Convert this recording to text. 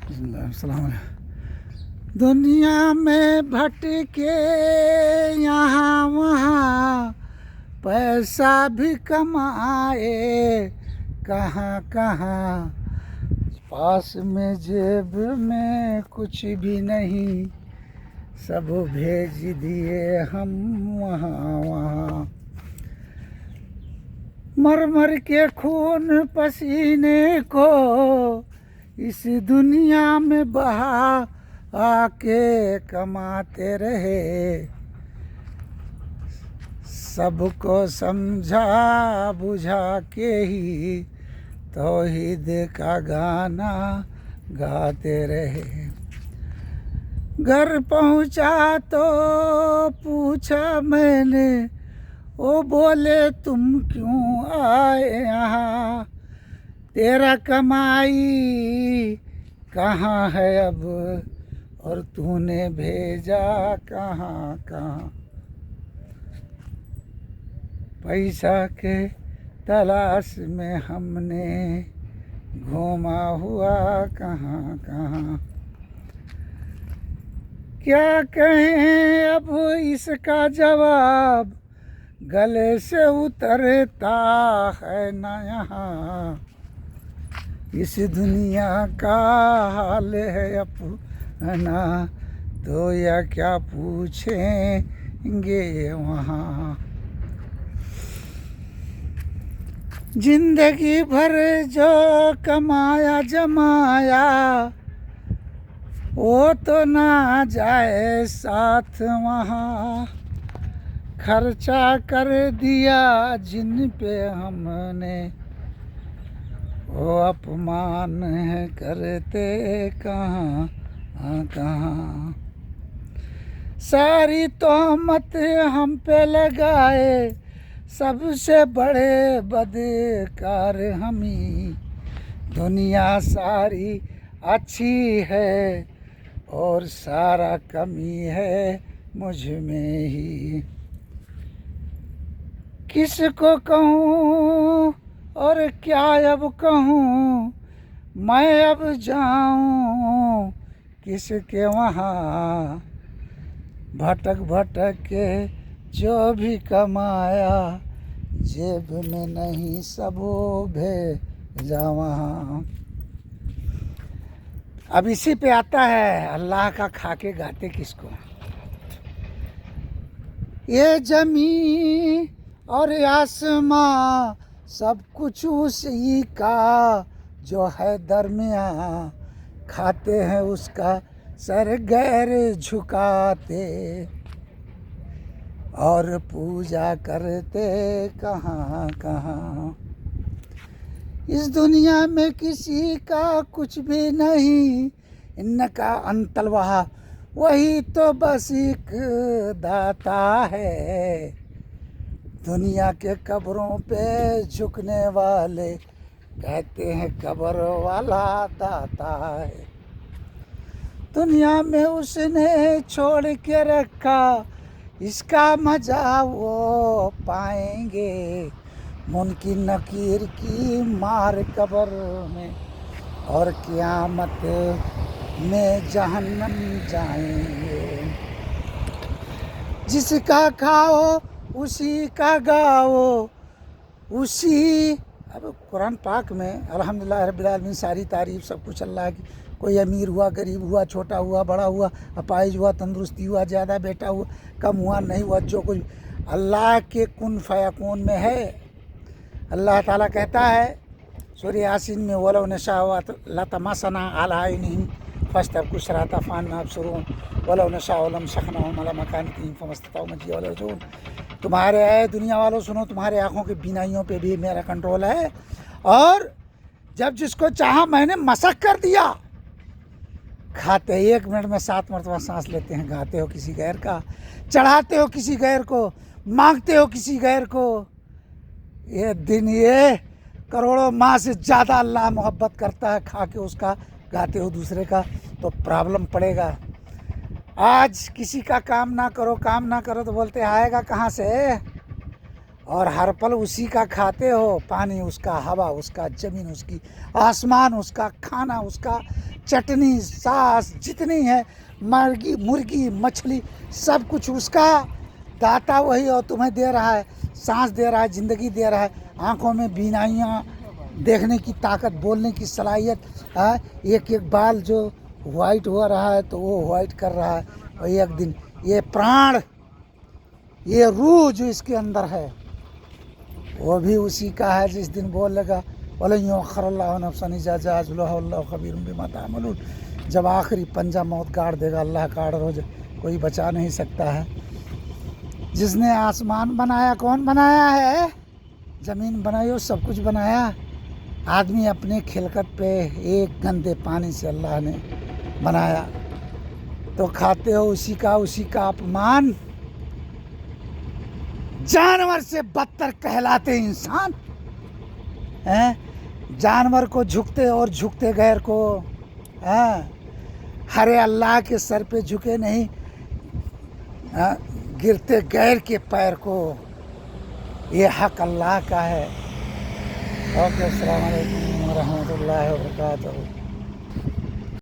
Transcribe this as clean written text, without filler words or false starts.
अस्सलाम वालेकुम। दुनिया में भटके यहाँ वहाँ, पैसा भी कमाए कहाँ कहाँ, पास में जेब में कुछ भी नहीं, सब भेज दिए हम वहाँ वहाँ। मर मर के खून पसीने को इस दुनिया में बहा आके कमाते रहे, सबको समझा बुझा के ही तौहीद का गाना गाते रहे। घर पहुंचा तो पूछा मैंने, वो बोले तुम क्यों आए यहाँ, तेरा कमाई कहाँ है अब, और तूने भेजा कहाँ कहाँ। पैसा के तलाश में हमने घूमा हुआ कहाँ कहाँ। क्या कहें अब इसका जवाब, गले से उतरता है ना यहाँ, इस दुनिया का हाल है अपना, तो या क्या पूछेंगे वहाँ। जिंदगी भर जो कमाया जमाया, वो तो ना जाए साथ वहाँ, खर्चा कर दिया जिन पे हमने, वो अपमान है करते कहाँ कहाँ। सारी तोहमत हम पे लगाए, सबसे बड़े बदकार हमी, दुनिया सारी अच्छी है और सारा कमी है मुझ में ही। किसको कहूँ और क्या अब कहूँ, मैं अब जाऊँ किसके वहाँ, भटक भटक के जो भी कमाया, जेब में नहीं सब भेजा वहाँ। अब इसी पे आता है अल्लाह का खाके गाते किसको। ये जमी और आसमां सब कुछ उसी का जो है दरमियाँ, खाते हैं उसका सर गैर झुकाते और पूजा करते कहाँ कहाँ। इस दुनिया में किसी का कुछ भी नहीं, इनका अंतलवाह वही तो बस एक दाता है, दुनिया के कब्रों पे झुकने वाले कहते हैं कब्र वाला दाता है। दुनिया में उसने छोड़ के रखा, इसका मजा वो पाएंगे, मुनकिर नकीर की मार कब्र में और क़यामत में जहन्नम जाएंगे। जिसका खाओ उसी का गाओ, उसी। अब कुरान पाक में अल्हम्दुलिल्लाह रब्बिल आलमीन सारी तारीफ़ सब कुछ अल्लाह की। कोई अमीर हुआ, गरीब हुआ, छोटा हुआ, बड़ा हुआ, अपाहिज हुआ, तंदुरुस्ती हुआ, ज़्यादा बेटा हुआ, कम हुआ, नहीं हुआ, जो कुछ अल्लाह के कुन फयकून में है। अल्लाह ताला कहता है सूरह यासीन में, वलौ नशाअ लतमसना अला अय्निहिम फस्तबकुशराता फान्ना अबसरुन वलौ नशाअ लमसखनाहुम अला मकानिहिम फमस्तताउ मजिया वला यरजून। तुम्हारे है दुनिया वालों सुनो, तुम्हारे आँखों की बीनाइयों पे भी मेरा कंट्रोल है, और जब जिसको चाहा मैंने मसक कर दिया। खाते 1 मिनट में 7 मरतबा सांस लेते हैं, गाते हो किसी गैर का, चढ़ाते हो किसी गैर को, मांगते हो किसी गैर को। ये दिन ये करोड़ों माह से ज़्यादा अल्लाह मोहब्बत करता है, खा के उसका गाते हो दूसरे का, तो प्रॉब्लम पड़ेगा। आज किसी का काम ना करो, काम ना करो तो बोलते आएगा कहाँ से, और हर पल उसी का खाते हो। पानी उसका, हवा उसका, ज़मीन उसकी, आसमान उसका, खाना उसका, चटनी सास जितनी है, मुर्गी मुर्गी मछली सब कुछ उसका। दाता वही और तुम्हें दे रहा है, सांस दे रहा है, ज़िंदगी दे रहा है, आँखों में बीनाइयाँ, देखने की ताकत, बोलने की सलाहियत है। एक एक बाल जो वाइट हो रहा है तो वो वाइट कर रहा है, और एक दिन ये प्राण, ये रूह जो इसके अंदर है वो भी उसी का है। जिस दिन बोलेगा जब आखिरी पंजा मौत गाड़ देगा, अल्लाह का रोज कोई बचा नहीं सकता है। जिसने आसमान बनाया, कौन बनाया है? ज़मीन बनाई हो, सब कुछ बनाया। आदमी अपने खिलकत पे एक गंदे पानी से अल्लाह ने बनाया, तो खाते हो उसी का अपमान। जानवर से बदतर कहलाते इंसान हैं। जानवर को झुकते और झुकते गैर को, हैं। हरे अल्लाह के सर पे झुके नहीं, गिरते गैर के पैर को। ये हक अल्लाह का है। ओके, अस्सलाम वालेकुम व रहमतुल्लाहि व बरकातहू।